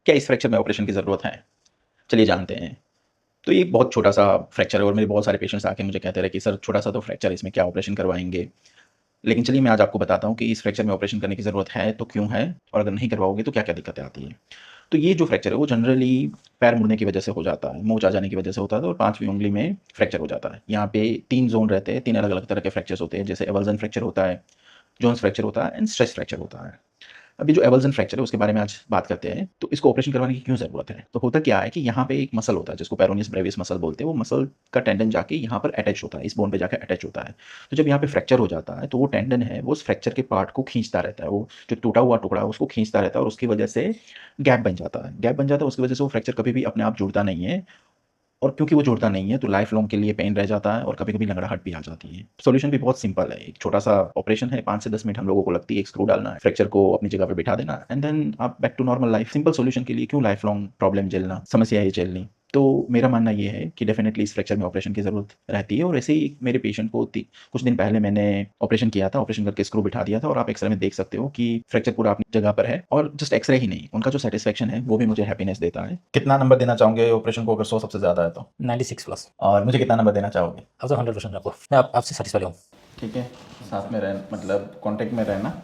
क्या इस फ्रैक्चर में ऑपरेशन की ज़रूरत है? चलिए जानते हैं। तो ये बहुत छोटा-सा फ्रैक्चर है और मेरे बहुत सारे पेशेंट्स आके मुझे कहते रहे कि सर छोटा-सा तो फ्रैक्चर है, इसमें क्या ऑपरेशन करवाएँगे? लेकिन चलिए मैं आज आपको बताता हूँ कि इस फ्रैक्चर में ऑपरेशन करने की ज़रूरत है तो क्यों है? और अगर नहीं करवाओगे तो क्या-क्या दिक्कतें आती हैं? तो ये जो फ्रैक्चर है वो जनरली पैर मुड़ने की वजह से हो जाता है, मोच आ जाने की वजह से होता है और 5वीं उँगली में फ्रैक्चर हो जाता है। यहाँ पे 3 ज़ोन रहते हैं, 3 अलग-अलग तरह के फ्रैक्चर्स होते हैं, जैसे एवल्सन फ्रैक्चर होता है, जोन्स फ्रैक्चर होता है एंड स्ट्रेस फ्रैक्चर होता है। अभी जो एवल्सन फ्रैक्चर है उसके बारे में आज बात करते हैं। तो इसको ऑपरेशन करवाने की क्यों ज़रूरत है? तो होता क्या है कि यहाँ पे एक मसल होता है जिसको पेरोनियस ब्रेविस मसल बोलते हैं, वो मसल का टेंडन जाके यहाँ पर अटैच होता है, इस बोन पे जाके अटैच होता है। तो जब यहाँ पे फ्रैक्चर हो जाता है तो वो टेंडन है वो उस फ्रैक्चर के पार्ट को खींचता रहता है, वो जो टूटा हुआ टुकड़ा है उसको खींचता रहता है और उसकी वजह से गैप बन जाता है। गैप बन जाता है उसकी वजह से वो फ्रैक्चर कभी भी अपने आप जुड़ता नहीं है और क्योंकि वो जुड़ता नहीं है तो लाइफ लॉन्ग के लिए पेन रह जाता है और कभी-कभी लंगड़ाहट भी आ जाती है। सॉल्यूशन भी बहुत सिंपल है, एक छोटा-सा ऑपरेशन है, 5 से 10 मिनट हम लोगों को लगती है, एक स्क्रू डालना है, फ्रैक्चर को अपनी जगह पे बिठा देना एंड देन आप back to normal life. Simple solution के लिए क्यों लाइफ लॉन्ग प्रॉब्लम झेलना, समस्याएँ झेलनी। तो मेरा मानना ये है कि डेफ़िनेटली इस फ्रैक्चर में ऑपरेशन की ज़रूरत रहती है और ऐसे ही मेरे पेशेंट को ति कुछ दिन पहले मैंने ऑपरेशन किया था, ऑपरेशन करके स्क्रू बिठा दिया था और आप एक्स-रे में देख सकते हो कि फ्रैक्चर पूरा अपनी जगह पर है और जस्ट एक्स-रे ही नहीं, उनका जो सैटिस्फैक्शन है वो भी मुझे हैप्पीनेस देता है। कितना नंबर देना चाहोगे ऑपरेशन को अगर 100 सबसे ज़्यादा है तो? 96 प्लस। और मुझे कितना नंबर देना चाहोगे? अब तो 100% आपको मैं आपसे सेटिस्फाई हूँ। ठीक है, साथ में रह मतलब कॉन्टैक्ट में रहना।